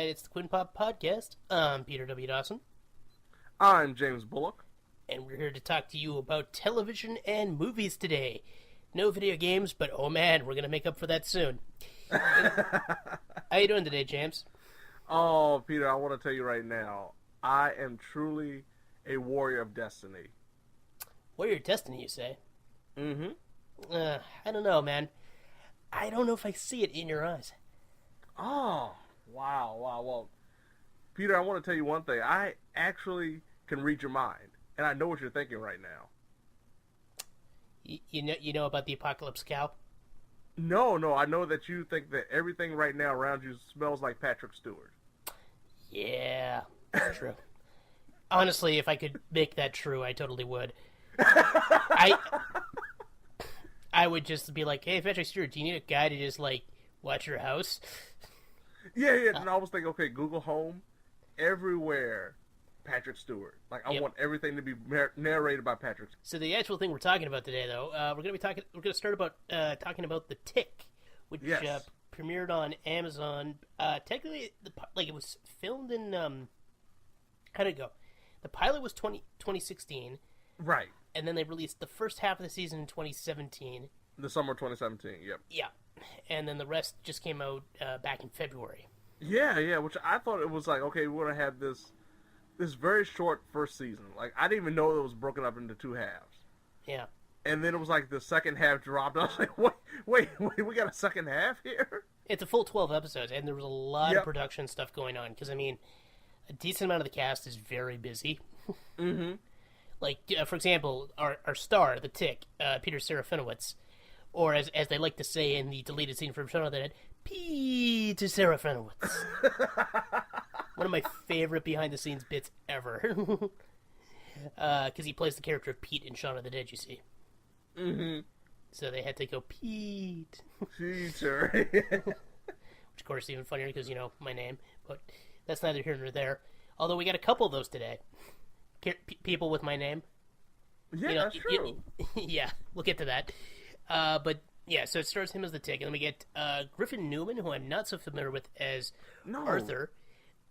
right, it's the KwinnPop podcast. I'm Peter W. Dawson. I'm James Bullock. And we're here to talk to you about television and movies today. No video games, but oh man, we're going to make up for that soon. How you doing today, James? Oh, Peter, I want to tell you right now, I am truly a warrior of destiny. Warrior of destiny, you say? Mm-hmm. I don't know, man. I don't know if I see it in your eyes. Oh, wow. Well, Peter, I want to tell you one thing. I actually can read your mind, and I know what you're thinking right now. You know about the apocalypse cow? No, I know that you think that everything right now around you smells like Patrick Stewart. Yeah, true. Honestly, if I could make that true, I totally would. I would just be like, hey, Patrick Stewart, do you need a guy to just, like, watch your house? Yeah, and I was thinking, okay, Google Home, everywhere, Patrick Stewart. Like, I want everything to be narrated by Patrick Stewart. So the actual thing we're talking about today, though, we're going to start about talking about The Tick, which premiered on Amazon. Technically, it was filmed in, how did it go? The pilot was 2016. Right. And then they released the first half of the season in 2017. The summer of 2017, yep. Yeah. And then the rest just came out back in February. Yeah, which I thought it was like, okay, we're going to have this very short first season. Like, I didn't even know it was broken up into two halves. Yeah. And then it was like the second half dropped. I was like, wait, we got a second half here? It's a full 12 episodes, and there was a lot of production stuff going on. Because, I mean, a decent amount of the cast is very busy. Mm-hmm. Like, for example, our star, the Tick, Peter Serafinowicz, or as they like to say in the deleted scene from Shaun of the Dead, Peter Serafinowicz. One of my favorite behind-the-scenes bits ever. Because he plays the character of Pete in Shaun of the Dead, you see. Mm-hmm. So they had to go, Pete. Peter. Which, of course, is even funnier because, my name. But that's neither here nor there. Although we got a couple of those today. People with my name. Yeah, that's true. Yeah, we'll get to that. But yeah, so it stars him as the Tick, and then we get Griffin Newman, who I'm not so familiar with as Arthur,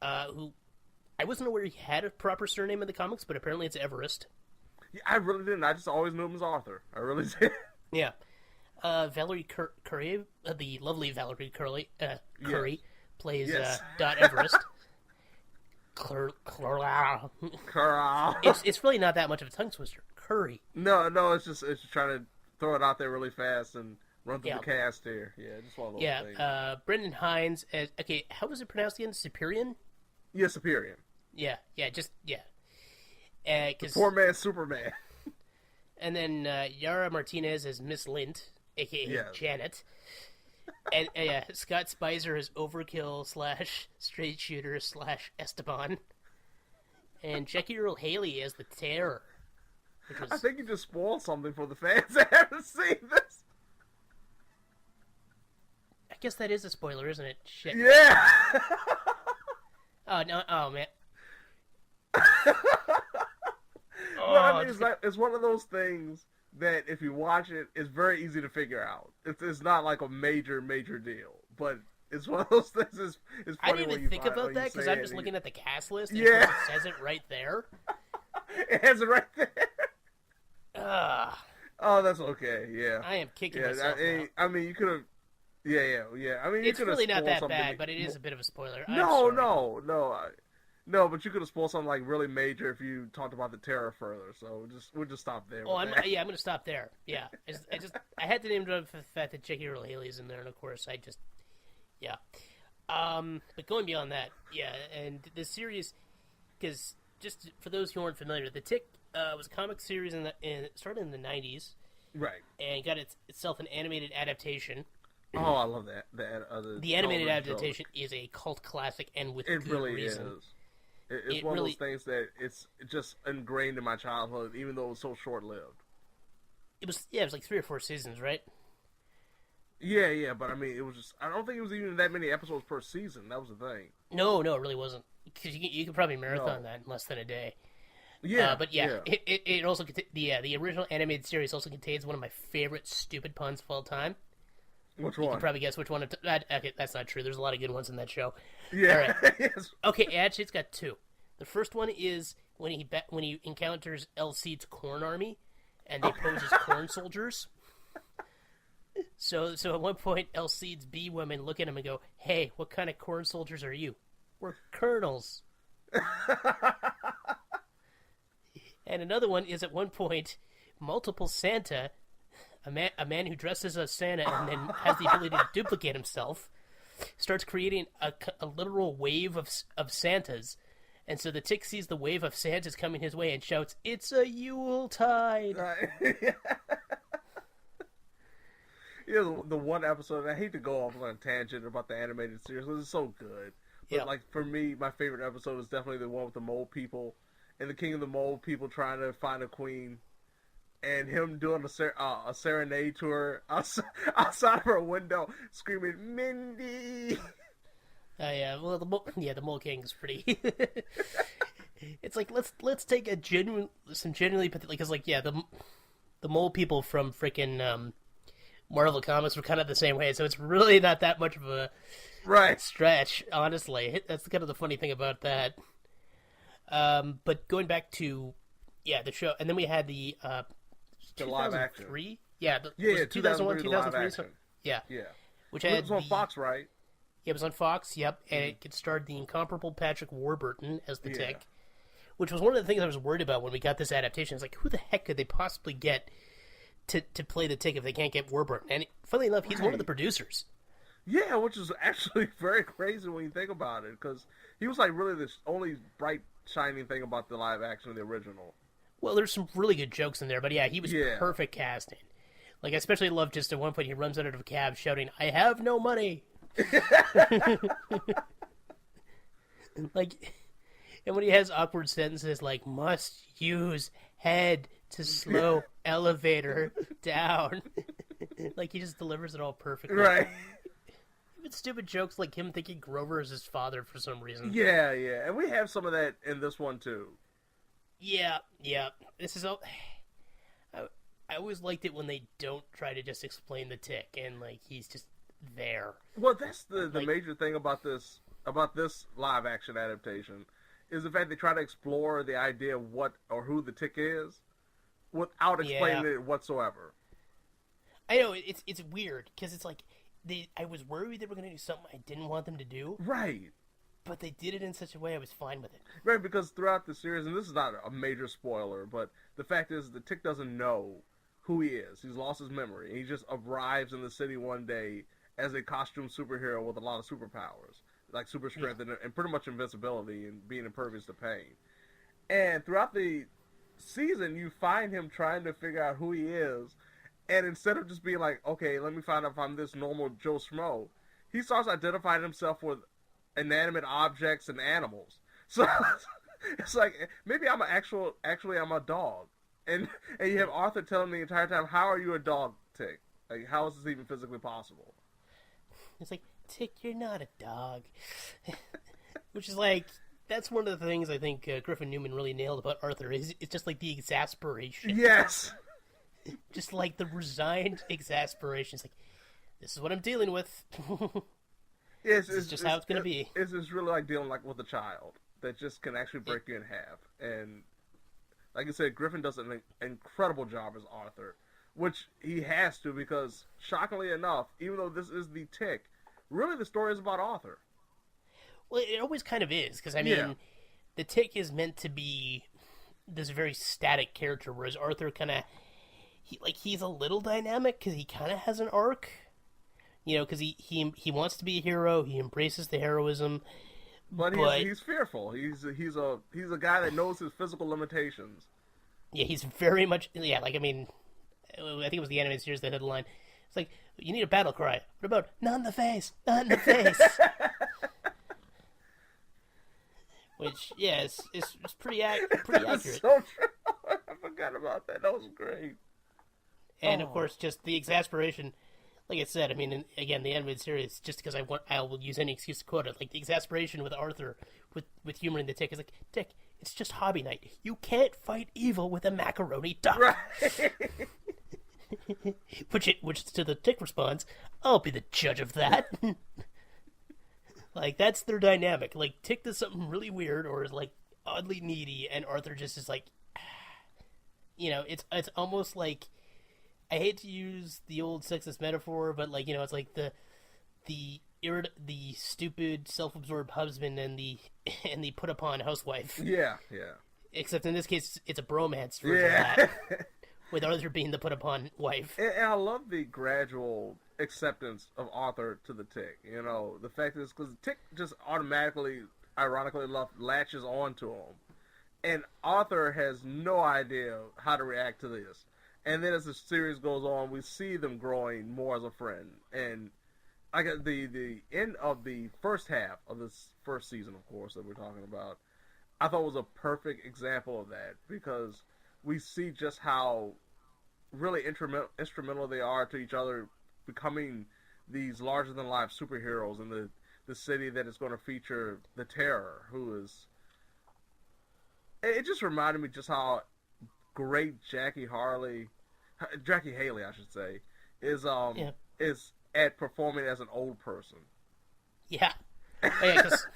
who I wasn't aware he had a proper surname in the comics, but apparently it's Everest. Yeah, I really didn't. I just always knew him as Arthur. I really did. Yeah. Valerie Curry, the lovely Valerie Curry, plays Dot Everest. It's really not that much of a tongue twister. Curry. No, it's just trying to throw it out there really fast and run through the cast here. Yeah, just one of those things. Brendan Hines as how was it pronounced again? Superior? Yeah, Superior. Yeah. The poor man, Superman. And then Yara Martinez as Miss Lint, aka Janet. And Scott Spicer as Overkill / Straight Shooter / Esteban. And Jackie Earle Haley as the Terror. I think you just spoiled something for the fans that haven't seen this. I guess that is a spoiler, isn't it? Shit. Yeah! Oh, no. Oh, man. It's one of those things that if you watch it, it's very easy to figure out. It's not like a major deal, but it's one of those things. It's funny. I didn't even think about that because I'm just looking at the cast list. And it says it right there. It has it right there. Oh, that's okay. Yeah, I am kicking myself. I mean, you could have. Yeah. I mean, it's really not that bad, but it is a bit of a spoiler. No, but you could have spoiled something like really major if you talked about the Terror further. So we'll just stop there. I'm going to stop there. Yeah, I had to name drop for the fact that Jackie Earle Haley's in there, and of course but going beyond that, and the series, because just for those who aren't familiar, The Tick was a comic series it started in the 90s, right? And got itself an animated adaptation. Oh, I love that. The animated adaptation is a cult classic, and with good really reason. Is. It's one of those things that it's just ingrained in my childhood, even though it was so short-lived. It was like 3 or 4 seasons, right? Yeah, but I mean, it was just, I don't think it was even that many episodes per season. That was the thing. No, it really wasn't. Because you could probably marathon that in less than a day. Yeah, but it also the original animated series also contains one of my favorite stupid puns of all time. Which You one? can probably guess which one. Okay, that's not true. There's a lot of good ones in that show. Yeah. All right. Yes. Okay, actually, it's got two. The first one is when he encounters El Cid's corn army, and they pose as corn soldiers. So at one point, El Cid's bee women look at him and go, "Hey, what kind of corn soldiers are you? We're colonels." And another one is at one point, multiple Santa, a man who dresses as Santa and then has the ability to duplicate himself, starts creating a literal wave of Santas. And so the tick sees the wave of Santas coming his way and shouts, "It's a Yuletide!" Yeah, the one episode, I hate to go off on a tangent about the animated series, because it's so good. But, Yeah. like, for me, my favorite episode is definitely the one with the mole people, and the king of the mole people trying to find a queen, and him doing a serenade to her outside of her window, screaming, "Mindy!" Oh yeah, well the Mole King's pretty. It's like let's take some genuinely pathetic, because like the mole people from freaking Marvel Comics were kind of the same way, so it's really not that much of a Right. stretch, honestly. That's kind of the funny thing about that. But going back to the show, and then we had the live action. 2003? Yeah, was Yeah, it 2001, 2003 live 2003. So, action. yeah, Yeah. which It had was on Fox, right? Yeah, it was on Fox. Yep, and it starred the incomparable Patrick Warburton as the Tick, which was one of the things I was worried about when we got this adaptation. It's like, who the heck could they possibly get to play the Tick if they can't get Warburton? And funnily enough, he's one of the producers. Yeah, which is actually very crazy when you think about it, because he was like really the only bright, shining thing about the live action of the original. Well, there's some really good jokes in there, but yeah, he was Yeah. perfect casting. Like, I especially love just at one point he runs out of a cab shouting, "I have no money!" Like, and when he has awkward sentences like, "Must use head to slow elevator down." Like, he just delivers it all perfectly. Right. Even stupid jokes like him thinking Grover is his father for some reason. Yeah, and we have some of that in this one too. Yeah. This is all. I always liked it when they don't try to just explain the Tick and like he's just there. Well, that's the Like- major thing about this live action adaptation is the fact they try to explore the idea of what or who the Tick is without explaining it whatsoever. I know it's weird because it's like I was worried they were going to do something I didn't want them to do, Right. but they did it in such a way I was fine with it. Right, because throughout the series, and this is not a major spoiler, but the fact is the Tick doesn't know who he is. He's lost his memory. He just arrives in the city one day as a costume superhero with a lot of superpowers, like super strength and pretty much invincibility and being impervious to pain. And throughout the season, you find him trying to figure out who he is, and instead of just being like, okay, let me find out if I'm this normal Joe Schmo, he starts identifying himself with inanimate objects and animals. So it's like, maybe I'm I'm a dog. And you have Arthur telling me the entire time, how are you a dog, Tick? Like, how is this even physically possible? It's like, Tick, you're not a dog. Which is like, that's one of the things I think Griffin Newman really nailed about Arthur. It's just like the exasperation. Yes. Just like the resigned exasperation. It's like, this is what I'm dealing with. Yes, This is just how it's going to be. It's just really like dealing like with a child that just can actually break you in half. And like I said, Griffin does an incredible job as Arthur, which he has to because, shockingly enough, even though this is the Tick, really the story is about Arthur. Well, it always kind of is, because, I mean, the Tick is meant to be this very static character, whereas Arthur kind of, he's a little dynamic, because he kind of has an arc, you know, because he wants to be a hero, he embraces the heroism, But he's fearful. He's a guy that knows his physical limitations. Yeah, he's very much, like, I mean, I think it was the animated series that had the line, it's like, you need a battle cry. What about, not in the face, not in the face? Which, yeah, it's pretty accurate. That's so true. I forgot about that. That was great. And, of course, just the exasperation, like I said, I mean, again, the animated series, just because I will use any excuse to quote it, like, the exasperation with Arthur, with humoring the Tick, is like, Tick, it's just hobby night. You can't fight evil with a macaroni duck. Right. which to the Tick responds, "I'll be the judge of that." Like, that's their dynamic. Like, Tick does something really weird or is, like, oddly needy, and Arthur just is like, it's almost like, I hate to use the old sexist metaphor, but, like, it's like the stupid, self-absorbed husband and the put upon housewife. Yeah. Except in this case, it's a bromance version of that, with Arthur being the put upon wife. And I love the gradual acceptance of Arthur to the Tick. The fact is, because the Tick just automatically, ironically enough, latches on to him, and Arthur has no idea how to react to this. And then as the series goes on, we see them growing more as a friend. And I got the end of the first half of this first season, of course, that we're talking about, I thought was a perfect example of that, because we see just how really instrumental they are to each other, becoming these larger-than-life superheroes in the city that is going to feature the Terror, who is... It just reminded me just how great Jackie Haley, I should say, is at performing as an old person. Yeah. Because...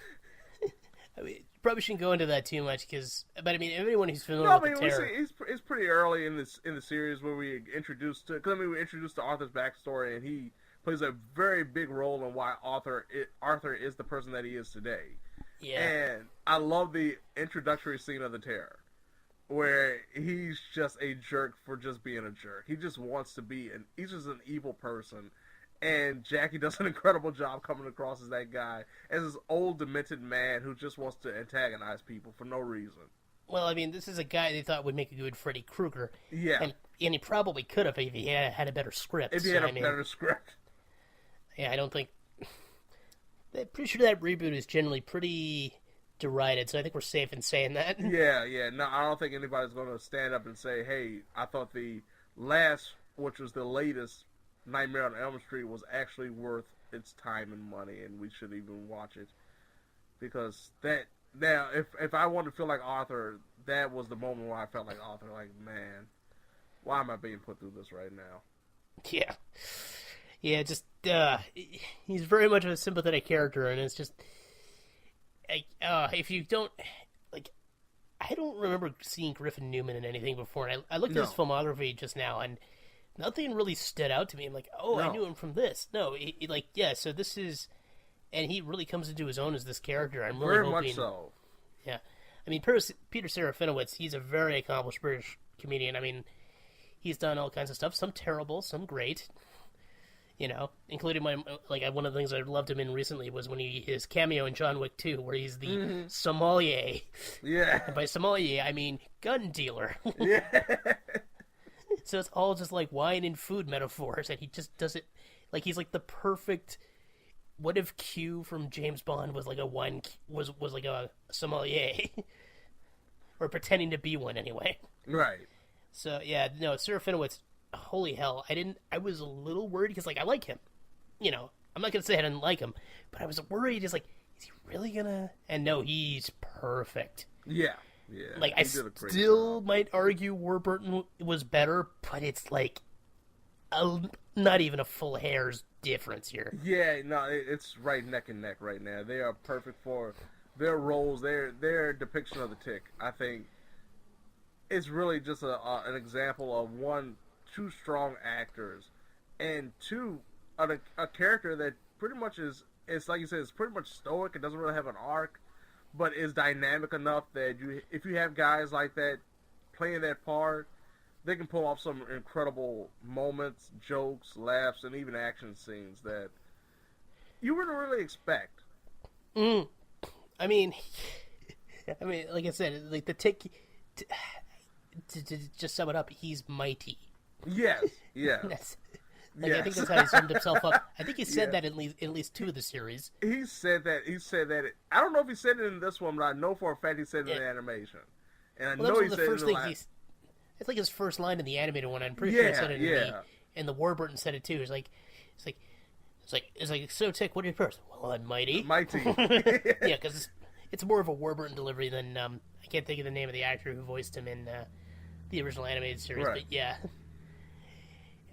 I mean, probably shouldn't go into that too much, but I mean, everyone who's familiar with the Terror... It's pretty early in the series where we introduced to... Because, we're introduced to Arthur's backstory, and he plays a very big role in why Arthur is the person that he is today. Yeah. And I love the introductory scene of the Terror, where he's just a jerk for just being a jerk. He just wants to be he's just an evil person. And Jackie does an incredible job coming across as that guy, as this old, demented man who just wants to antagonize people for no reason. Well, I mean, this is a guy they thought would make a good Freddy Krueger. Yeah. And he probably could have if he had a better script. If he had a better script. Yeah, I don't think... I'm pretty sure that reboot is generally pretty derided, so I think we're safe in saying that. Yeah. No, I don't think anybody's going to stand up and say, hey, I thought the last, which was the latest, Nightmare on Elm Street was actually worth its time and money, and we should even watch it. Because now, if I wanted to feel like Arthur, that was the moment where I felt like Arthur, like, man, why am I being put through this right now? Yeah, just, he's very much a sympathetic character, and it's just, if you don't, like, I don't remember seeing Griffin Newman in anything before, and I looked at his filmography just now, and nothing really stood out to me. I'm like, I knew him from this. No, so this is... And he really comes into his own as this character. I'm really very hoping... much so. Yeah. I mean, Peter Serafinowicz, he's a very accomplished British comedian. I mean, he's done all kinds of stuff. Some terrible, some great. Including one of the things I loved him in recently was when his cameo in John Wick 2, where he's the sommelier. Yeah. And by sommelier, I mean gun dealer. Yeah. So it's all just like wine and food metaphors, and he just does it like he's like the perfect. What if Q from James Bond was like a wine was like a sommelier, or pretending to be one anyway? Right. So yeah, no, Serafinowicz. Holy hell, I was a little worried because like I like him, I'm not gonna say I didn't like him, but I was worried. Just like, is he really gonna? And no, he's perfect. Yeah. Yeah, like I still might argue Warburton was better, but it's like not even a full hair's difference here. Yeah, no, it's right neck and neck right now. They are perfect for their roles. Their depiction of the Tick, I think, is really just an example of two strong actors, and two, a character that pretty much it's like you said, it's pretty much stoic. It doesn't really have an arc, but is dynamic enough that if you have guys like that playing that part, they can pull off some incredible moments, jokes, laughs, and even action scenes that you wouldn't really expect. I mean, like I said, like the Tick. To just sum it up, he's mighty. Yes. I think that's how he summed himself up. I think he said that in at least two of the series. He said that. I don't know if he said it in this one, but I know for a fact he said it in the animation. And I know he said it in the last... It's like his first line in the animated one. I'm pretty sure he said it in the Warburton said it too. It's like, so Tick, what are you first? Well, I'm mighty. Mighty. Yeah, because it's more of a Warburton delivery than, I can't think of the name of the actor who voiced him in the original animated series, right. But yeah.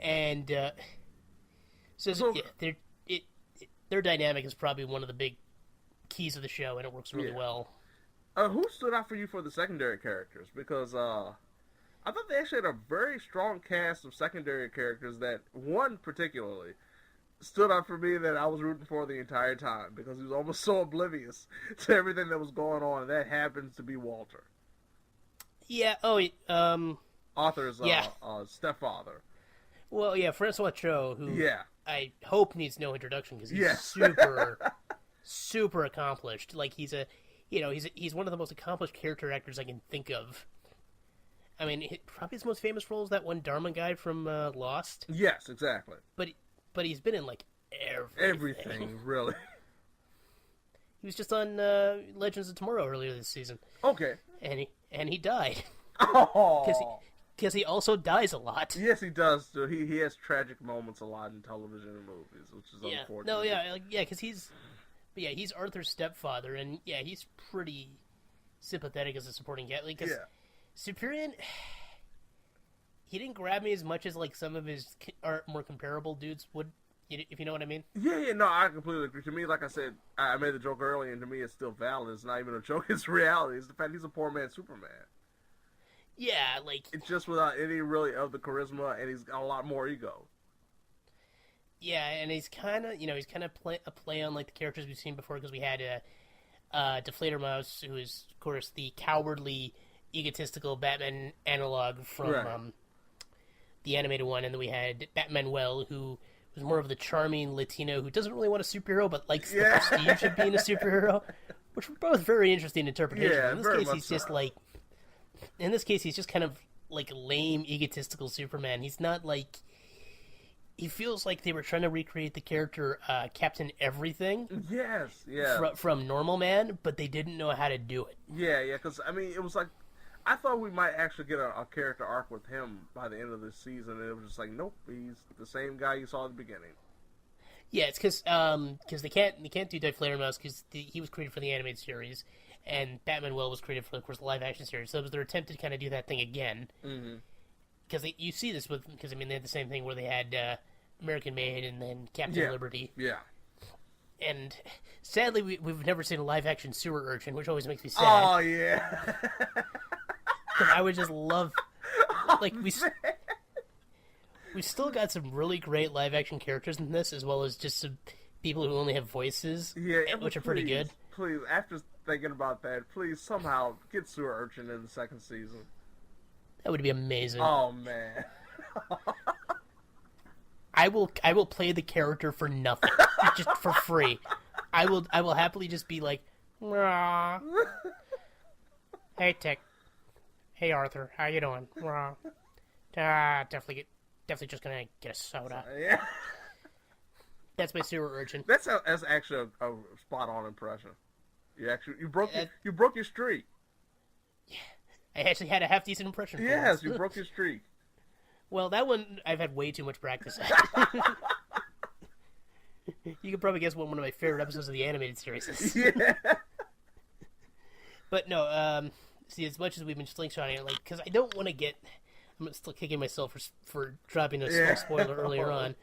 And their dynamic is probably one of the big keys of the show, and it works really well. Who stood out for you for the secondary characters? Because I thought they actually had a very strong cast of secondary characters that one particularly stood out for me that I was rooting for the entire time because he was almost so oblivious to everything that was going on. And that happens to be Walter. Yeah. Arthur's stepfather. Well, yeah, Francois Cho, who I hope needs no introduction because he's super accomplished. Like he's one of the most accomplished character actors I can think of. I mean, probably his most famous role is that one Dharma guy from Lost. Yes, exactly. But he's been in like everything really. He was just on Legends of Tomorrow earlier this season. Okay. And he died. Oh. Because he also dies a lot. Yes, he does. So he has tragic moments a lot in television and movies, which is unfortunate. No, because he's Arthur's stepfather, and he's pretty sympathetic as a supporting guy. Like, Superior, he didn't grab me as much as like some of his more comparable dudes would, if you know what I mean. Yeah, no, I completely agree. To me, like I said, I made the joke earlier, and to me, it's still valid. It's not even a joke; it's reality. It's the fact he's a poor man's Superman. Yeah, like it's just without any really of the charisma, and he's got a lot more ego. Yeah, and he's kind of a play on like the characters we've seen before because we had Deflator Mouse, who is of course the cowardly, egotistical Batman analog from the animated one, and then we had Batmanuel, who was more of the charming Latino who doesn't really want a superhero but likes the prestige of being a superhero, which were both very interesting interpretations. Yeah, in this case, he's just kind of like lame, egotistical Superman. He's not like. He feels like they were trying to recreate the character Captain Everything. Yes, yeah. From Normal Man, but they didn't know how to do it. Yeah, because, I mean, it was like, I thought we might actually get a character arc with him by the end of this season, and it was just like, nope, he's the same guy you saw at the beginning. Yeah, it's because they can't do Deflator Mouse because he was created for the animated series, and Batmanuel was created for, of course, the live-action series, so it was their attempt to kind of do that thing again. Mm-hmm. Because you see this because I mean they had the same thing where they had American Made and then Captain Liberty. Yeah. And sadly, we've never seen a live action sewer urchin, which always makes me sad. Oh yeah. Because I would just love, like we still got some really great live action characters in this, as well as just some people who only have voices, which are pretty good. Please, after thinking about that, please somehow get sewer urchin in the second season. That would be amazing. Oh man. I will play the character for nothing, just for free. I will happily just be like, "Rah. Hey Tick, hey Arthur, how you doing? Rah. Definitely just gonna get a soda." Yeah. That's my sewer urchin. That's actually a spot on impression. You broke your streak. Yeah. I actually had a half-decent impression for Yes, you broke your streak. Well, that one I've had way too much practice at. You can probably guess what one of my favorite episodes of the animated series is. Yeah. But no, see, as much as we've been slingshotting it, like, because I don't want to get... I'm still kicking myself for dropping a small spoiler earlier on.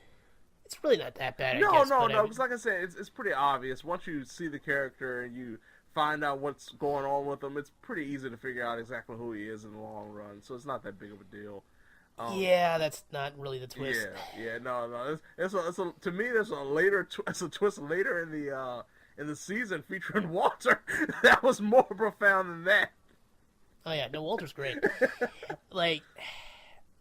It's really not that bad, I guess. No, because like I said, it's pretty obvious. Once you see the character and you find out what's going on with him, it's pretty easy to figure out exactly who he is in the long run. So it's not that big of a deal. Yeah, that's not really the twist. No. To me, there's a twist later in the season featuring Walter that was more profound than that. Oh yeah, no, Walter's great. Like,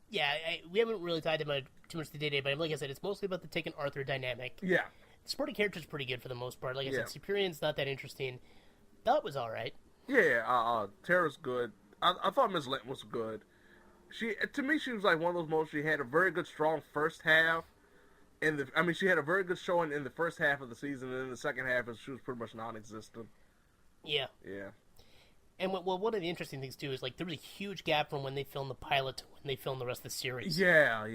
yeah, we haven't really tied him too much to day-to-day, but like I said, it's mostly about the Tick and Arthur dynamic. Yeah. The supporting character's pretty good for the most part. Like I said, Superior's not that interesting. That was all right. Yeah, Tara's good. I thought Miss Linton was good. To me, she was like one of those most. She had a very good, strong first half. She had a very good showing in the first half of the season, and in the second half, she was pretty much non-existent. Yeah. Yeah. And one of the interesting things too is like there was a huge gap from when they filmed the pilot to when they filmed the rest of the series. Yeah.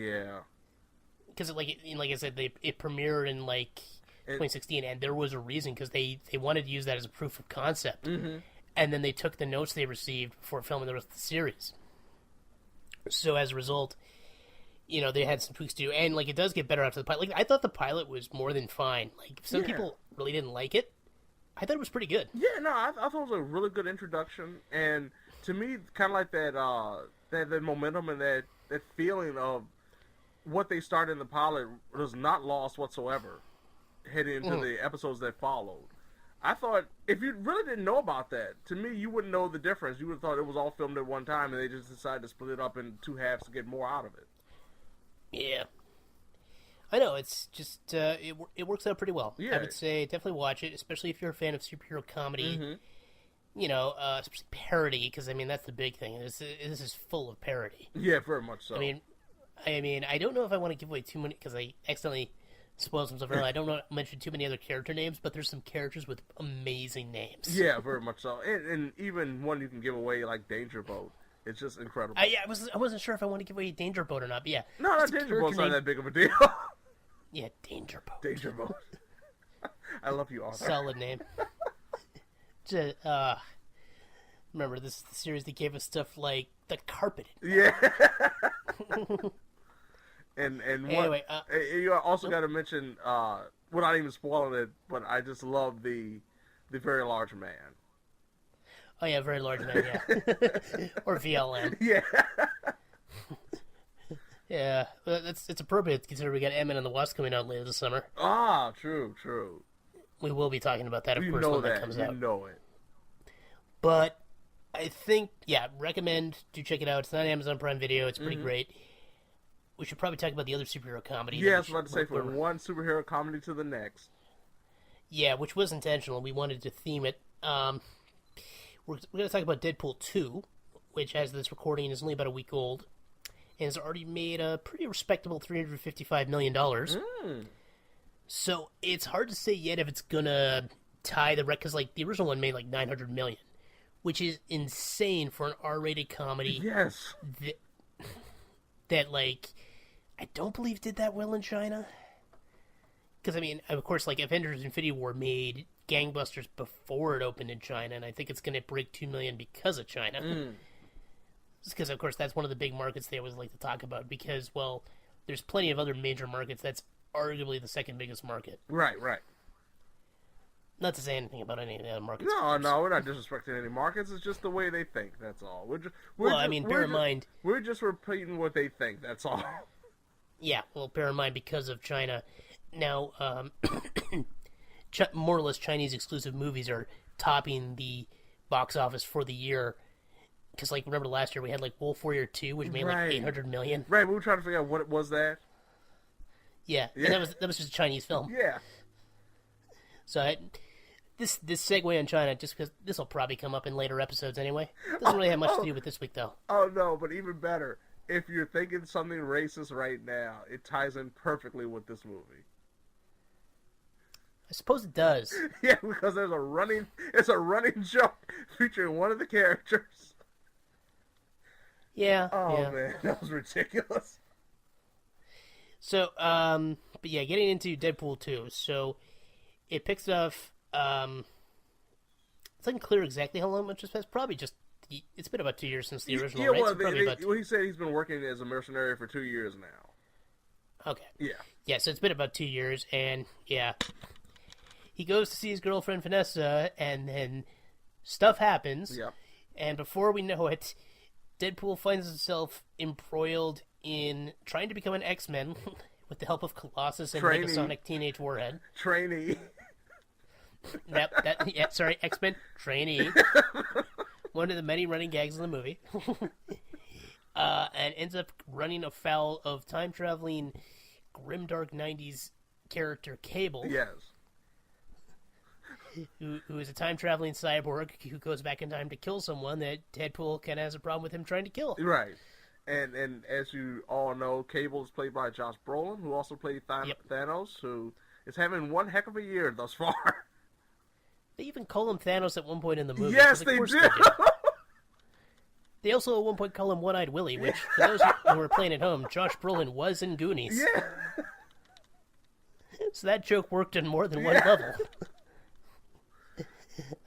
Because like I said, it premiered in 2016, and there was a reason because they wanted to use that as a proof of concept, and then they took the notes they received before filming the rest of the series. So as a result, they had some tweaks to do, and like it does get better after the pilot. Like I thought the pilot was more than fine. Like some people really didn't like it. I thought it was pretty good. Yeah, no, I thought it was a really good introduction, and to me, kind of like that momentum and that feeling of what they started in the pilot was not lost whatsoever, heading into the episodes that followed. I thought if you really didn't know about that, to me, you wouldn't know the difference. You would have thought it was all filmed at one time, and they just decided to split it up in two halves to get more out of it. Yeah. I know, it's just, it works out pretty well. Yeah. I would say definitely watch it, especially if you're a fan of superhero comedy. Especially parody, because, I mean, that's the big thing. This is full of parody. Yeah, very much so. I mean, I don't know if I want to give away too many, because I accidentally spoiled some stuff earlier. I don't want to mention too many other character names, but there's some characters with amazing names. Yeah, very much so. And even one you can give away, like Danger Boat. It's just incredible. I wasn't sure if I want to give away Danger Boat or not, but yeah. No, Danger Boat's not that big of a deal. Yeah, Danger Boat. Danger Boat. I love you, Arthur. Solid name. Remember, this is the series that gave us stuff like The Carpeted. Yeah. and anyway, you also got to mention, without even spoiling it, but I just love the Very Large Man. Oh yeah, Very Large Man, yeah. Or VLM. Yeah. Yeah, well, it's appropriate considering we got Ant-Man and the Wasp coming out later this summer. Ah, true. We will be talking about that, of course, when that comes out. You know it. But I think, recommend. Do check it out. It's not Amazon Prime Video. It's pretty great. We should probably talk about the other superhero comedy. Yeah, I was about to say, from one superhero comedy to the next. Yeah, which was intentional. We wanted to theme it. We're going to talk about Deadpool 2, which, as this recording, is only about a week old, and has already made a pretty respectable $355 million. So it's hard to say yet if it's going to tie the because like the original one made like $900 million, which is insane for an R-rated comedy. Yes. That like I don't believe did that well in China. Because I mean, of course, like Avengers: Infinity War made gangbusters before it opened in China, and I think it's going to break 2 million because of China. Because of course that's one of the big markets they always like to talk about. Because well, there's plenty of other major markets. That's arguably the second biggest market. Right. Not to say anything about any of the other markets. No, we're not disrespecting any markets. It's just the way they think. That's all. Bear in mind, we're just repeating what they think. That's all. Yeah, well, bear in mind because of China. Now, more or less Chinese exclusive movies are topping the box office for the year. Because, like, remember last year we had, like, Wolf Warrior 2, which made, like, $800 million. Right, we were trying to figure out what it was that. Yeah, and that was just a Chinese film. Yeah. So, this segue on China, just because this will probably come up in later episodes anyway. Doesn't really have much to do with this week, though. Oh, no, but even better. If you're thinking something racist right now, it ties in perfectly with this movie. I suppose it does. Yeah, because it's a running joke featuring one of the characters. Yeah. Oh, man, that was ridiculous. So, but yeah, getting into Deadpool 2. So, it picks up, it's unclear exactly how long much it's passed. Probably just, it's been about 2 years since the original, right? Well, he said he's been working as a mercenary for 2 years now. Okay. Yeah. Yeah, so it's been about 2 years, and yeah. He goes to see his girlfriend Vanessa, and then stuff happens. Yep. And before we know it, Deadpool finds himself embroiled in trying to become an X-Men with the help of Colossus and Megasonic Teenage Warhead. Trainee. X-Men trainee. One of the many running gags in the movie. And ends up running afoul of time-traveling grimdark 90s character Cable. Yes. Who is a time-traveling cyborg who goes back in time to kill someone that Deadpool kind of has a problem with him trying to kill. Right. And as you all know, Cable is played by Josh Brolin, who also played Thanos, who is having one heck of a year thus far. They even call him Thanos at one point in the movie. Yes, they do. They also at one point call him One-Eyed Willie, which, for those who are playing at home, Josh Brolin was in Goonies. Yeah. So that joke worked on more than one level.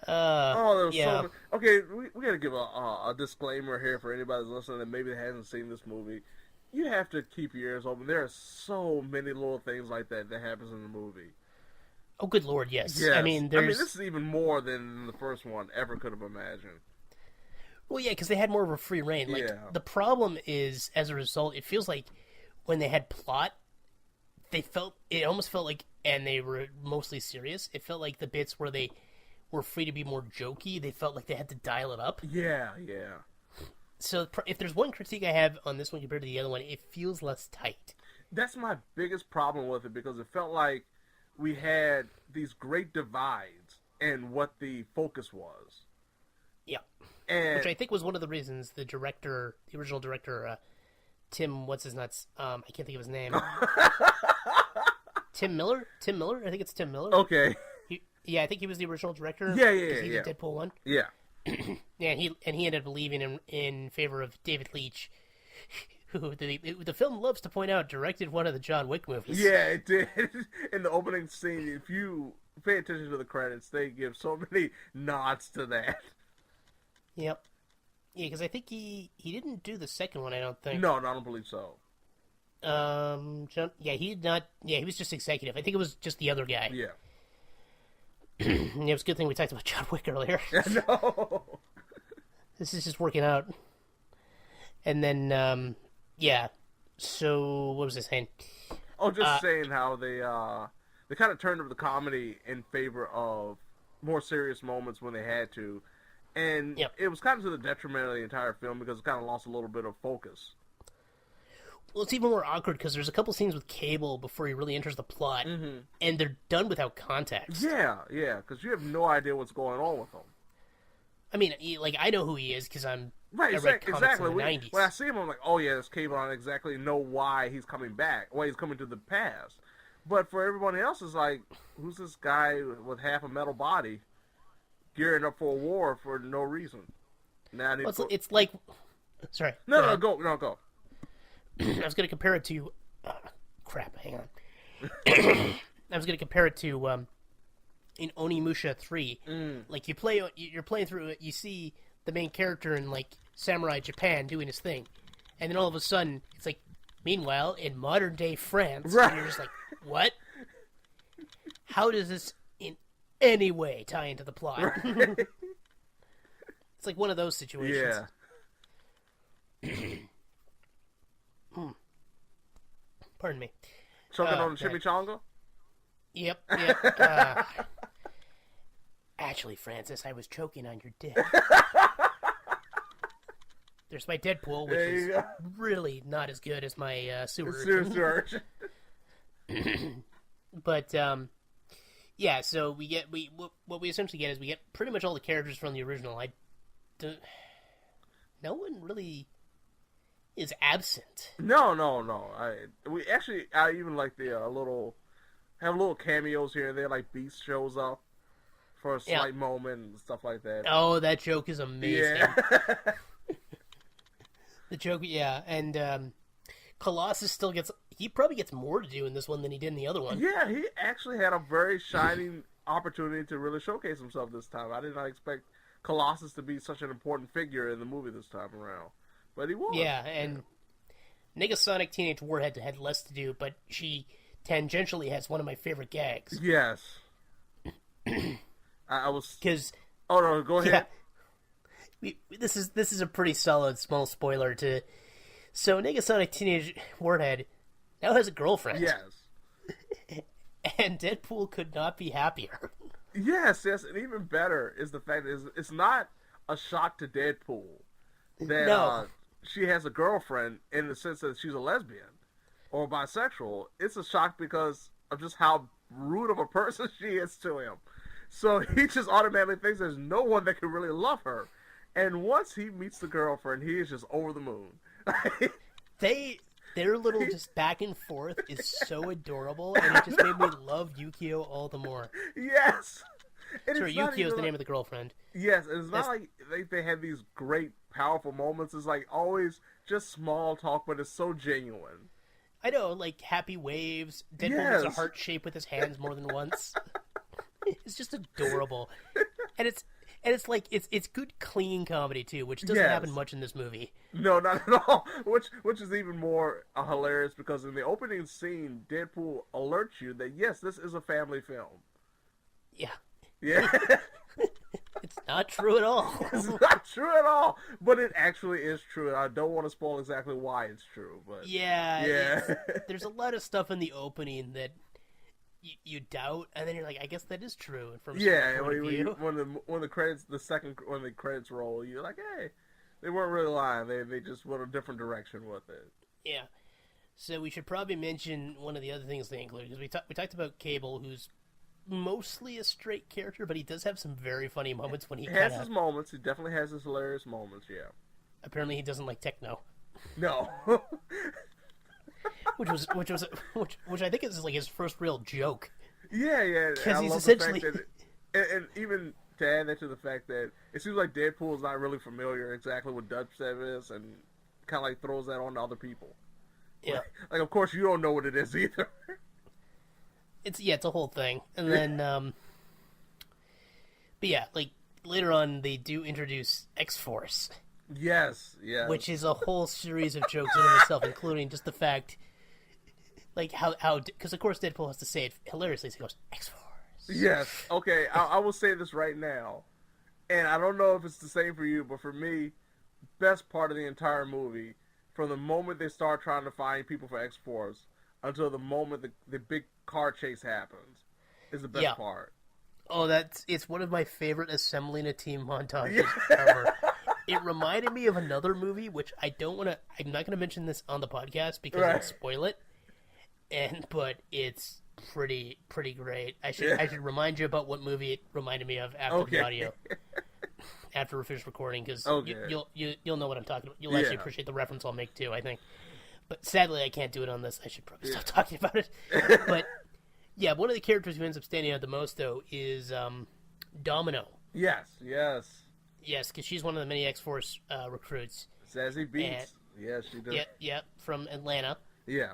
There was so many. Okay, we gotta give a disclaimer here for anybody that's listening that maybe hasn't seen this movie. You have to keep your ears open. There are so many little things like that happens in the movie. Oh, good lord, yes. Yes. I mean, this is even more than the first one ever could have imagined. Well, yeah, because they had more of a free reign. Like, Yeah. the problem is, as a result, it feels like when they had plot, it almost felt like, and they were mostly serious, it felt like the bits where they were free to be more jokey, they felt like they had to dial it up. Yeah. So if there's one critique I have on this one compared to the other one, it feels less tight. That's my biggest problem with it, because it felt like we had these great divides in what the focus was. Yeah. And Which I think was one of the reasons the original director, Tim, what's his nuts? I can't think of his name. Tim Miller? I think it's Tim Miller. Okay. I think he was the original director. Yeah. He did Deadpool 1. Yeah. Yeah, he ended up leaving in favor of David Leitch, who the film loves to point out directed one of the John Wick movies. Yeah, it did. In the opening scene, if you pay attention to the credits, they give so many nods to that. Yep. Yeah, because I think he didn't do the second one, I don't think. No, I don't believe so. He did not. Yeah, he was just executive. I think it was just the other guy. Yeah. It was a good thing we talked about John Wick earlier. No. This is just working out. And then, yeah. So, what was I saying? Oh, just saying how they kind of turned up the comedy in favor of more serious moments when they had to. And It was kind of to the detriment of the entire film, because it kind of lost a little bit of focus. Well, it's even more awkward because there's a couple scenes with Cable before he really enters the plot, and they're done without context. Yeah, because you have no idea what's going on with him. I mean, I know who he is because I read comics exactly. in the 90s. When I see him, I'm like, oh yeah, it's Cable. I don't exactly know why he's coming back, why he's coming to the past. But for everybody else, it's like, who's this guy with half a metal body gearing up for a war for no reason? Now it's like... Sorry. No, go. I was going to compare it to... crap, hang on. I was going to compare it to in Onimusha 3. Like, you're playing through it, you see the main character in, like, Samurai Japan doing his thing. And then all of a sudden, it's like, meanwhile, in modern-day France, and you're just like, what? How does this in any way tie into the plot? Right. It's like one of those situations. Yeah. Pardon me. Choking on the chimichanga? Yep. Actually, Francis, I was choking on your dick. There's my Deadpool, which is really not as good as my sewer urchin. But, yeah, so what we essentially get is we get pretty much all the characters from the original. No one really is absent. No. I even like the little cameos here and there, like Beast shows up for a slight moment and stuff like that. Oh, that joke is amazing. Yeah. The joke, yeah, and Colossus he probably gets more to do in this one than he did in the other one. Yeah, he actually had a very shining opportunity to really showcase himself this time. I did not expect Colossus to be such an important figure in the movie this time around. But he was. Yeah, and Negasonic Teenage Warhead had less to do, but she tangentially has one of my favorite gags. Yes. I was... Because... Oh, no, go ahead. Yeah, this is a pretty solid small spoiler to... So, Negasonic Teenage Warhead now has a girlfriend. Yes. And Deadpool could not be happier. Yes, and even better is the fact that it's not a shock to Deadpool that she has a girlfriend in the sense that she's a lesbian or bisexual. It's a shock because of just how rude of a person she is to him. So he just automatically thinks there's no one that can really love her. And once he meets the girlfriend, he is just over the moon. Their little just back and forth is so adorable, and it just made me love Yukio all the more. Yes! Sorry, Yukio's the name of the girlfriend. Yes, and it's not like they have these great, powerful moments. It's like always just small talk, but it's so genuine. I know, like happy waves. Deadpool makes a heart shape with his hands more than once. It's just adorable, and And it's like it's good clean comedy too, which doesn't happen much in this movie. No, not at all. Which is even more hilarious because in the opening scene, Deadpool alerts you that yes, this is a family film. Yeah. Yeah. It's not true at all. It's not true at all, but it actually is true. And I don't want to spoil exactly why it's true, but yeah. There's a lot of stuff in the opening that you doubt, and then you're like, I guess that is true. From when the credits roll, you're like, hey, they weren't really lying. They just went a different direction with it. Yeah. So we should probably mention one of the other things they include because we talked about Cable, who's mostly a straight character, but he does have some very funny moments when he has his moments. He definitely has his hilarious moments. Yeah. Apparently, he doesn't like techno. No. which I think is like his first real joke. Yeah. Because he's essentially and even to add that to the fact that it seems like Deadpool is not really familiar exactly what dubstep is, and kind of like throws that on to other people. Yeah. Like of course you don't know what it is either. It's a whole thing, and then but yeah, like later on they do introduce X-Force. Yes. Which is a whole series of jokes in of itself, including just the fact, like how because of course Deadpool has to say it hilariously. So he goes X-Force. Yes. Okay. I will say this right now, and I don't know if it's the same for you, but for me, best part of the entire movie, from the moment they start trying to find people for X-Force until the moment the big car chase happens, is the best part. Oh, it's one of my favorite assembling a team montages ever. It reminded me of another movie, which I'm not going to mention this on the podcast because I'll spoil it. But it's pretty great. I should remind you about what movie it reminded me of after the audio, after we finish recording, because you'll know what I'm talking about. You'll actually appreciate the reference I'll make too, I think. But sadly, I can't do it on this. I should probably stop talking about it. But yeah, one of the characters who ends up standing out the most though is Domino. Yes, because she's one of the many X-Force recruits. Sassy Beats. Yes, she does. Yeah, from Atlanta. Yeah.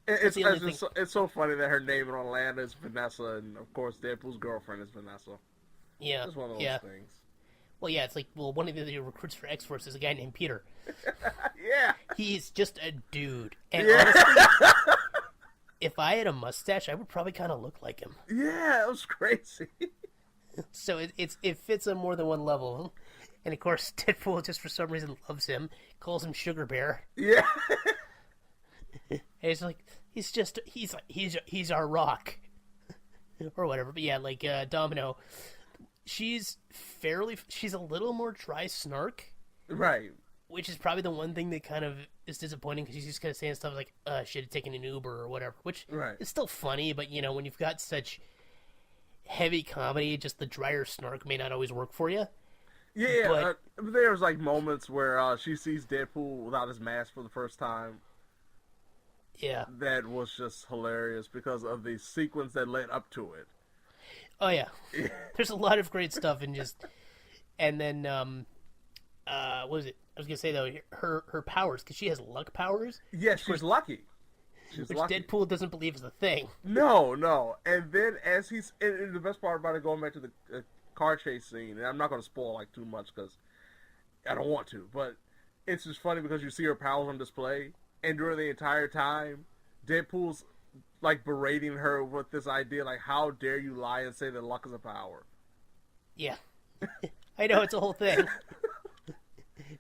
It's so funny that her name in Atlanta is Vanessa, and of course Deadpool's girlfriend is Vanessa. Yeah. It's one of those things. Well, yeah, it's like, one of the recruits for X-Force is a guy named Peter. Yeah. He's just a dude. And honestly, if I had a mustache, I would probably kind of look like him. Yeah, it was crazy. So it fits on more than one level. And of course, Deadpool just for some reason loves him, calls him Sugar Bear. Yeah. And he's like, he's our rock. Or whatever. But yeah, like Domino, she's a little more dry snark. Right. Which is probably the one thing that kind of is disappointing because she's just kind of saying stuff like, should have taken an Uber or whatever. Which is still funny, but when you've got such heavy comedy, just the drier snark may not always work for you. Yeah, but there's like moments where she sees Deadpool without his mask for the first time. Yeah. That was just hilarious because of the sequence that led up to it. Oh, yeah. There's a lot of great stuff and then, what was it? I was going to say, though, her powers, because she has luck powers. Yes, she's lucky. Which Deadpool doesn't believe is a thing. No. And then and the best part about it, going back to the car chase scene, and I'm not going to spoil like too much because I don't want to, but it's just funny because you see her powers on display, and during the entire time, Deadpool's like berating her with this idea, like, how dare you lie and say that luck is a power? Yeah. I know, it's a whole thing.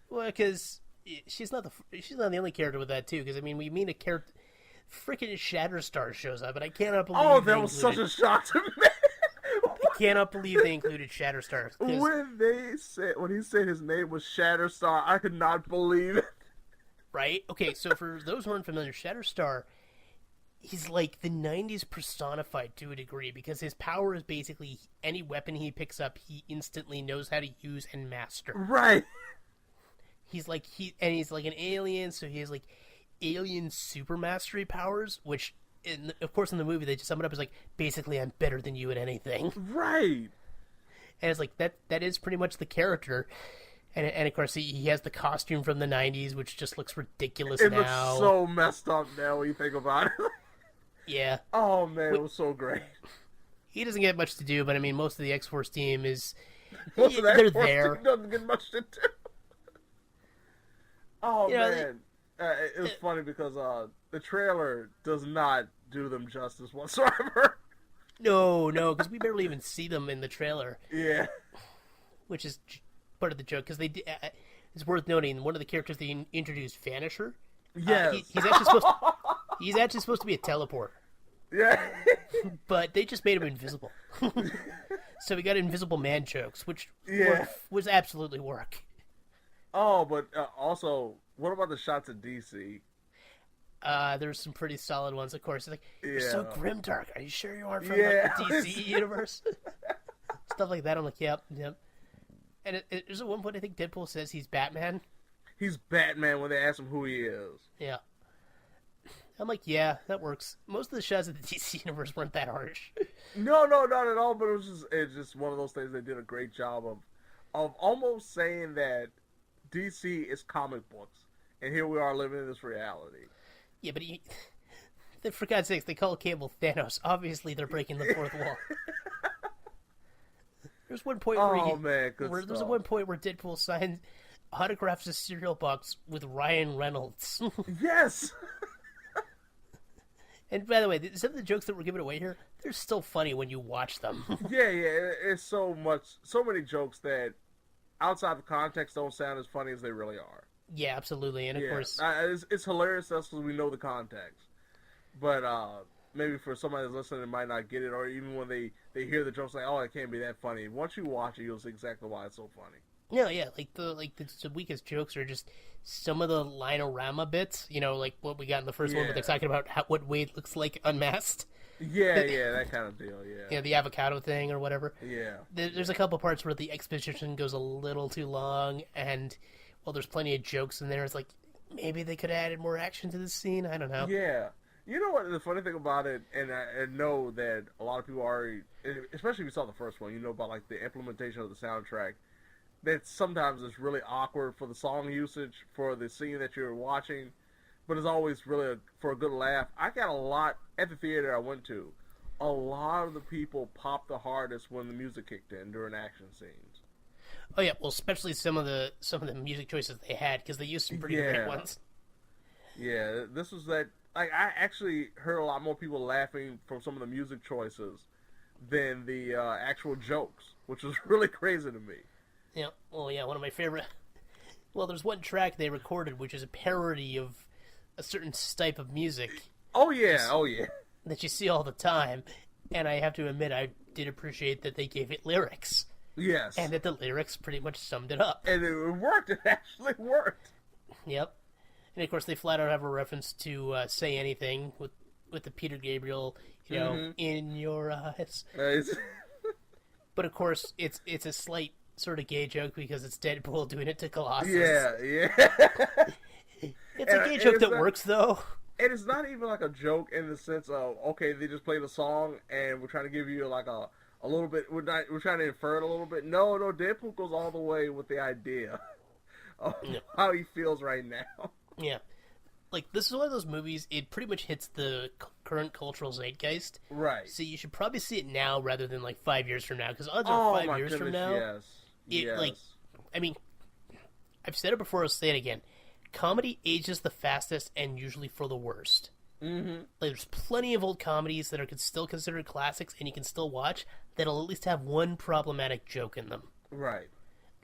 Well, because she's not the only character with that, too, because, I mean, we mean a character... Freaking Shatterstar shows up, and I cannot believe... Oh, that was such a shock to me! I cannot believe they included Shatterstar. When he said his name was Shatterstar, I could not believe it. Right? Okay, so for those who aren't familiar, Shatterstar, he's like the 90s personified to a degree, because his power is basically any weapon he picks up, he instantly knows how to use and master. Right. He's like an alien, so he has like alien super mastery powers, which of course in the movie they just sum it up as like, basically I'm better than you at anything. Right. And it's like that is pretty much the character. And of course he has the costume from the 90s, which just looks ridiculous now. It looks so messed up now when you think about it. Yeah. Oh man, it was so great. He doesn't get much to do, but I mean most of the X-Force team is Most of that they're course there. doesn't get much to do. Oh You know, man, it was funny because the trailer does not do them justice whatsoever. no, because we barely even see them in the trailer, Yeah. which is part of the joke. Because it's worth noting one of the characters they introduced, Vanisher. Yes. He's actually supposed to be a teleporter. Yeah. But they just made him invisible. So we got Invisible Man jokes, which Yeah. was absolutely work. Oh, but also, what about the shots of DC? There's some pretty solid ones, of course. It's like, you're so Yeah. grimdark. Are you sure you aren't from Yeah. the DC universe? Stuff like that. I'm like, yep. And there's at one point I think Deadpool says he's Batman. He's Batman when they ask him who he is. Yeah. I'm like, yeah, that works. Most of the shots of the DC universe weren't that harsh. No, not at all. But it's just one of those things they did a great job of almost saying that DC is comic books, and here we are living in this reality. Yeah, but for God's sakes, they call Cable Thanos. Obviously, they're breaking the fourth wall. There's one point there's one point where Deadpool autographs a cereal box with Ryan Reynolds. Yes. And by the way, some of the jokes that we're giving away here, they're still funny when you watch them. Yeah. It's so many jokes that outside of context don't sound as funny as they really are. Yeah, absolutely. And of course, it's hilarious. That's because we know the context. But maybe for somebody that's listening, that might not get it, or even when they hear the jokes, like, oh, it can't be that funny. Once you watch it, you'll see exactly why it's so funny. no, yeah, like the weakest jokes are just some of the linorama bits. You know, like what we got in the first one, where they're talking about what Wade looks like unmasked. Yeah, that kind of deal. Yeah. Yeah, the avocado thing or whatever. Yeah. There's a couple parts where the exposition goes a little too long, and well, there's plenty of jokes in there. It's like maybe they could have added more action to this scene. I don't know. Yeah. You know what? The funny thing about it, and I know that a lot of people already, especially if you saw the first one, you know about like the implementation of the soundtrack. That sometimes it's really awkward for the song usage for the scene that you're watching, but it's always really for a good laugh. I got a lot at the theater I went to. A lot of the people popped the hardest when the music kicked in during action scenes. Oh yeah, well, especially some of the music choices they had, because they used some pretty great ones. Yeah, this was that. Like, I actually heard a lot more people laughing from some of the music choices than the actual jokes, which was really crazy to me. Yeah, well, yeah, one of my favorite. Well, there's one track they recorded which is a parody of a certain type of music. Oh yeah. That you see all the time, and I have to admit, I did appreciate that they gave it lyrics. Yes. And that the lyrics pretty much summed it up. And it worked. It actually worked. Yep. And of course, they flat out have a reference to Say Anything with the Peter Gabriel, in your eyes. But of course, it's a slight sort of gay joke because it's Deadpool doing it to Colossus. Yeah. It's a gay joke that works, though. And it's not even like a joke in the sense of, okay, they just played a song and we're trying to give you like a little bit, we're trying to infer it a little bit. No, Deadpool goes all the way with the idea of how he feels right now. Yeah. Like, this is one of those movies, it pretty much hits the current cultural zeitgeist. Right. So you should probably see it now rather than, like, 5 years from now. Because odds are 5 years from now, yes. I mean, I've said it before, I'll say it again. Comedy ages the fastest and usually for the worst. Mm-hmm. Like, there's plenty of old comedies that are still considered classics and you can still watch that'll at least have one problematic joke in them. Right.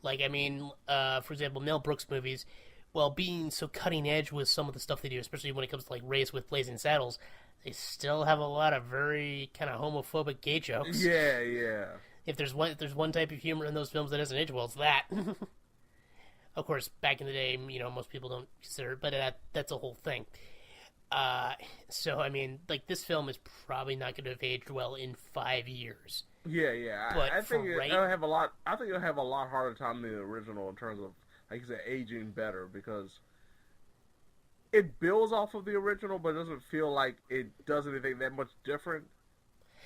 Like, I mean, for example, Mel Brooks movies, while being so cutting edge with some of the stuff they do, especially when it comes to, like, Race with Blazing Saddles, they still have a lot of very kind of homophobic gay jokes. Yeah. If there's one type of humor in those films that doesn't age well, it's that. Of course, back in the day, most people don't consider it, but that's a whole thing. So, I mean, like, this film is probably not going to have aged well in 5 years. Yeah. But I think it'll have a lot. I think it'll have a lot harder time than the original in terms of, like you said, aging better, because it builds off of the original, but it doesn't feel like it does anything that much different.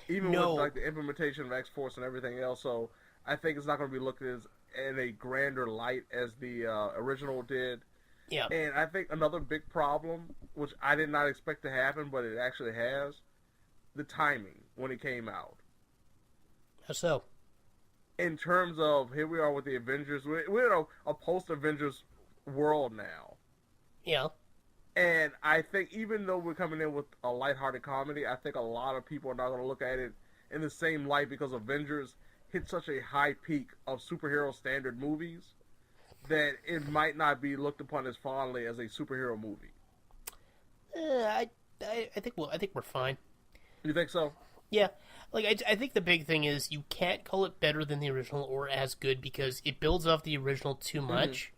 Even with like the implementation of X-Force and everything else, so I think it's not going to be looked at as in a grander light as the original did. Yeah. And I think another big problem, which I did not expect to happen, but it actually has, the timing when it came out. How so? in terms of here we are with the Avengers. We're in a post-Avengers world now. Yeah. And I think even though we're coming in with a lighthearted comedy, I think a lot of people are not going to look at it in the same light because Avengers hit such a high peak of superhero standard movies that it might not be looked upon as fondly as a superhero movie. I think we're fine. You think so? Yeah, like I think the big thing is you can't call it better than the original or as good because it builds off the original too much.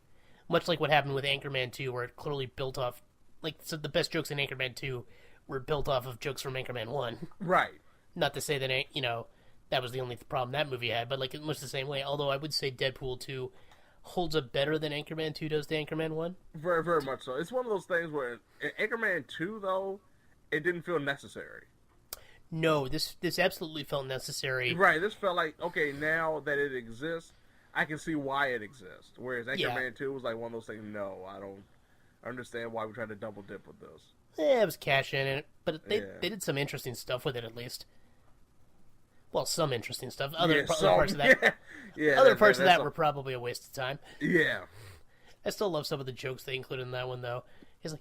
Much like what happened with Anchorman 2, where it clearly built off, like, so the best jokes in Anchorman 2 were built off of jokes from Anchorman 1. Right. Not to say that, that was the only problem that movie had, but, like, much the same way. Although I would say Deadpool 2 holds up better than Anchorman 2 does to Anchorman 1. Very, very much so. It's one of those things where in Anchorman 2, though, it didn't feel necessary. No, this absolutely felt necessary. Right, this felt like, okay, now that it exists, I can see why it exists. Whereas Anchorman 2 was like one of those things, no, I don't understand why we're trying to double dip with this. Yeah, it was cash in it, but they did some interesting stuff with it at least. Well, some interesting stuff. Other parts of that, other parts of that were probably a waste of time. Yeah, I still love some of the jokes they included in that one, though. He's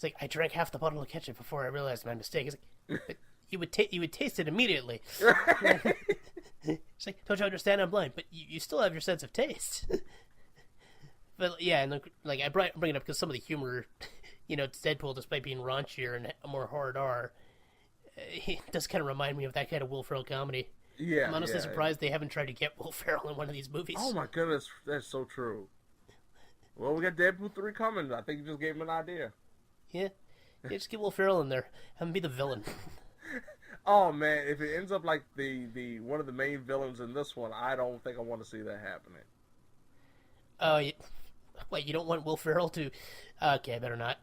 like, I drank half the bottle of ketchup before I realized my mistake. He's like, you would taste it immediately. It's like, don't you understand? I'm blind, but you still have your sense of taste. But yeah, and like I bring it up because some of the humor, it's Deadpool, despite being raunchier and more hard R, it does kind of remind me of that kind of Will Ferrell comedy. Yeah, I'm honestly surprised they haven't tried to get Will Ferrell in one of these movies. Oh my goodness, that's so true. Well, we got Deadpool 3 coming. I think you just gave him an idea. Yeah, just get Will Ferrell in there. Have him be the villain. Oh man, if it ends up like the one of the main villains in this one, I don't think I want to see that happening. Oh, wait, you don't want Will Ferrell to? Okay, I better not.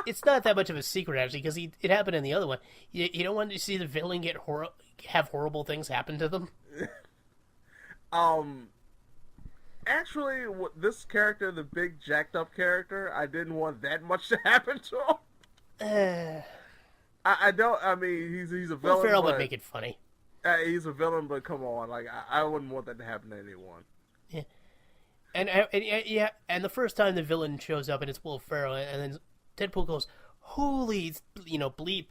It's not that much of a secret actually, because it happened in the other one. You don't want to see the villain have horrible things happen to them. Actually, this character, the big jacked up character, I didn't want that much to happen to him. I don't. I mean, he's a villain. Will Ferrell would make it funny. He's a villain, but come on, like I wouldn't want that to happen to anyone. Yeah, and the first time the villain shows up and it's Will Ferrell, and then Deadpool goes, "Holy, bleep,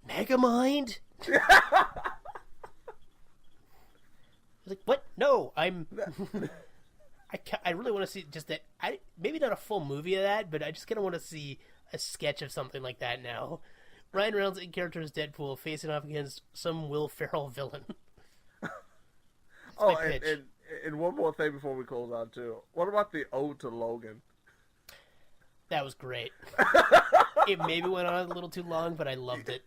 Megamind." Like, what? No, I'm. I really want to see just that. Maybe not a full movie of that, but I just kind of want to see a sketch of something like that now. Ryan Reynolds in character as Deadpool facing off against some Will Ferrell villain. Oh, and one more thing before we close out too. What about the ode to Logan? That was great. It maybe went on a little too long, but I loved it.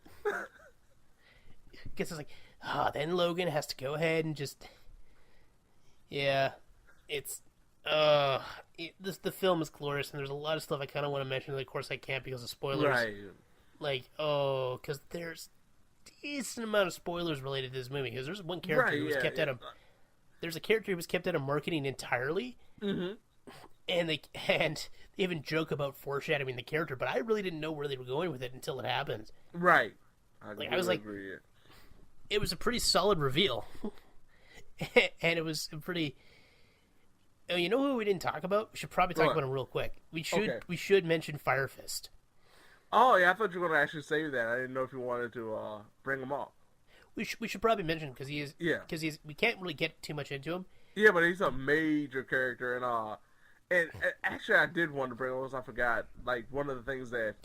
Because it's like, then Logan has to go ahead and just, it's, the film is glorious, and there's a lot of stuff I kind of want to mention, and of course I can't because of spoilers. Right. Like, because there's a decent amount of spoilers related to this movie, because there's one character who was kept out of, there's a character who was kept out of marketing entirely, and they even joke about foreshadowing the character, but I really didn't know where they were going with it until it happened. Right. I was like, it was a pretty solid reveal, and it was a pretty. Oh, you know who we didn't talk about? We should probably talk about him real quick. We should mention Fire Fist. Oh yeah, I thought you were going to actually say that. I didn't know if you wanted to bring him up. We should probably mention him because he is. Yeah. Because we can't really get too much into him. Yeah, but he's a major character, and actually I did want to bring up. I forgot. Like one of the things that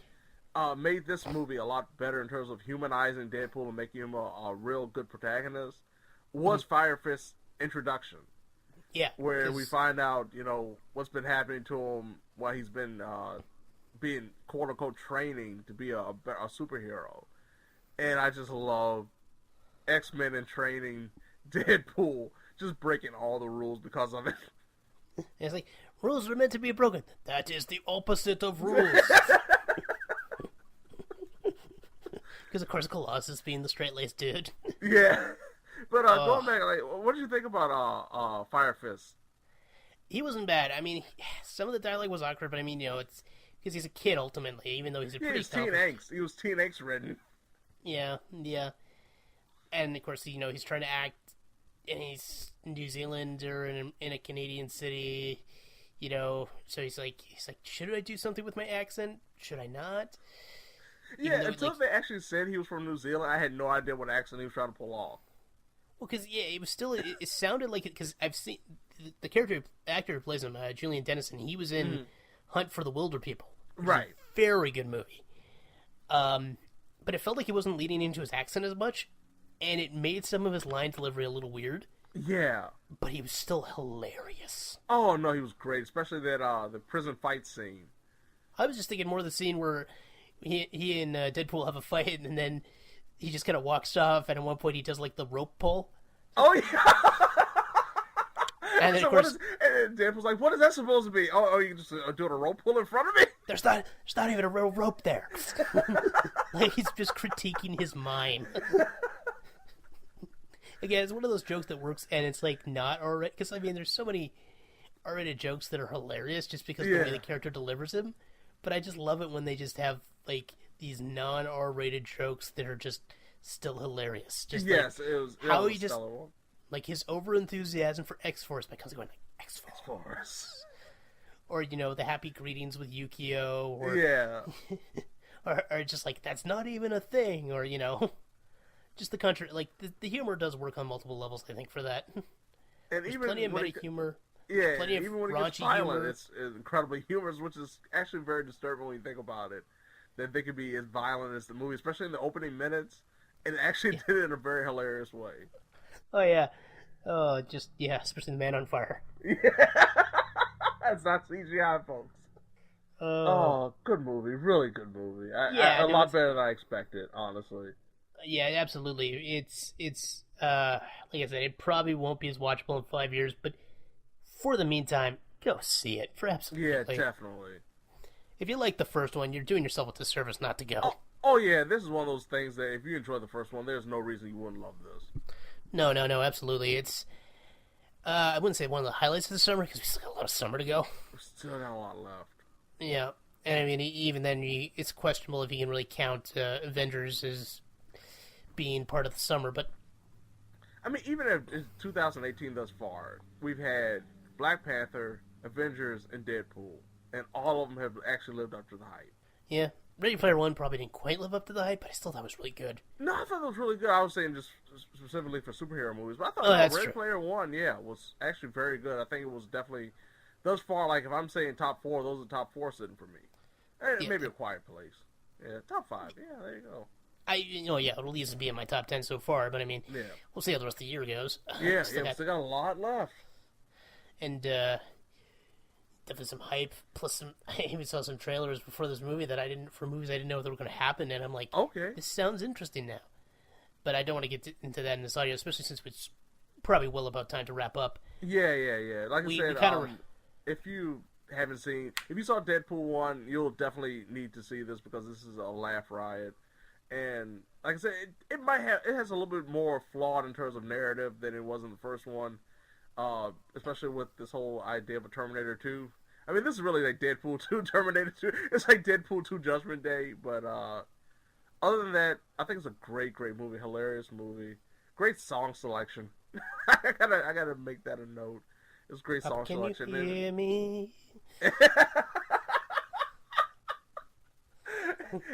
made this movie a lot better in terms of humanizing Deadpool and making him a real good protagonist was Fire Fist's introduction. Yeah. Where we find out, what's been happening to him while he's been being quote-unquote training to be a superhero. And I just love X-Men in training Deadpool just breaking all the rules because of it. It's like, rules are meant to be broken. That is the opposite of rules. Because, of course, Colossus being the straight-laced dude. Yeah. But going back, like, what did you think about Fire Fist? He wasn't bad. I mean, some of the dialogue was awkward, but I mean, it's because he's a kid ultimately, even though he's a pretty teen angst. He was teen angst ridden. Yeah. And of course, he's trying to act he's in New Zealand or in a Canadian city, you know. So he's like, should I do something with my accent? Should I not? Yeah, until they actually said he was from New Zealand, I had no idea what accent he was trying to pull off. Well, because it was still it sounded like it, because I've seen the actor who plays him, Julian Dennison. He was in Hunt for the Wilder People, right? Very good movie. But it felt like he wasn't leaning into his accent as much, and it made some of his line delivery a little weird. Yeah, but he was still hilarious. Oh no, he was great, especially that the prison fight scene. I was just thinking more of the scene where he and Deadpool have a fight, and then he just kind of walks off, and at one point he does like the rope pull. Oh yeah. And then, so of course, and Deadpool's like, "What is that supposed to be? Oh, you just doing a rope pull in front of me? There's not even a real rope there." Like, he's just critiquing his mime. Again, it's one of those jokes that works, and it's like not R-rated, because I mean, there's so many R-rated jokes that are hilarious just because of the way the character delivers them. But I just love it when they just have like these non-R-rated jokes that are just still hilarious. Just yes, like, it was how he he just one. Like his over-enthusiasm for X-Force by constantly going like X-Force. Or, you know, the happy greetings with Yukio, or or just like, that's not even a thing, or, you know, just the country. Like, the humor does work on multiple levels, I think, for that. And There's even plenty of meta humor. Yeah, plenty of even when it gets raunchy violent, humor. it's incredibly humorous, which is actually very disturbing when you think about it. That they could be as violent as the movie, especially in the opening minutes, and it actually did it in a very hilarious way. Oh, yeah. Oh, especially the Man on Fire. Yeah. That's not CGI, folks. Oh, good movie. Really good movie. A lot better than I expected, honestly. Yeah, absolutely. It's like I said, it probably won't be as watchable in 5 years, but for the meantime, go see it. For absolutely. Yeah, definitely. If you like the first one, you're doing yourself a disservice not to go. Oh yeah, this is one of those things that if you enjoy the first one, there's no reason you wouldn't love this. No, absolutely. It's, I wouldn't say one of the highlights of the summer, because we still got a lot of summer to go. We still got a lot left. Yeah, and I mean, even then, it's questionable if you can really count Avengers as being part of the summer, but... I mean, even in 2018 thus far, we've had Black Panther, Avengers, and Deadpool, and all of them have actually lived up to the hype. Yeah, Ready Player One probably didn't quite live up to the hype, but I still thought it was really good. No, I thought it was really good. I was saying just specifically for superhero movies, but I thought Ready Player One, was actually very good. I think it was definitely, thus far, like if I'm saying top four, those are the top four sitting for me. Maybe A Quiet Place. Yeah, top five. Yeah, there you go. It'll at least be in my top 10 so far, but I mean, we'll see how the rest of the year goes. Yeah, we still got a lot left. And, definitely some hype, plus I even saw some trailers before this movie for movies I didn't know that were going to happen, and I'm like, okay, this sounds interesting now. But I don't want to get into that in this audio, especially since it's probably well about time to wrap up. Yeah. Like I said, if you saw Deadpool 1, you'll definitely need to see this because this is a laugh riot. And like I said, it has a little bit more flawed in terms of narrative than it was in the first one, especially with this whole idea of a Terminator 2. I mean, this is really like Deadpool 2, Terminator 2. It's like Deadpool 2 Judgment Day, but other than that, I think it's a great movie, hilarious movie, great song selection. I gotta make that a note. It's great song selection. Can you hear me?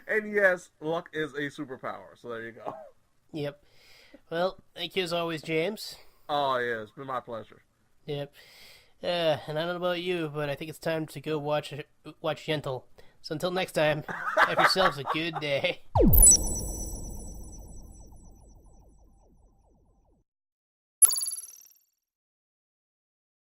And yes, luck is a superpower, so there you go. Yep. Well, thank you as always, James. Oh, yeah, it's been my pleasure. Yep. And I don't know about you, but I think it's time to go watch Yentl. So until next time, have yourselves a good day.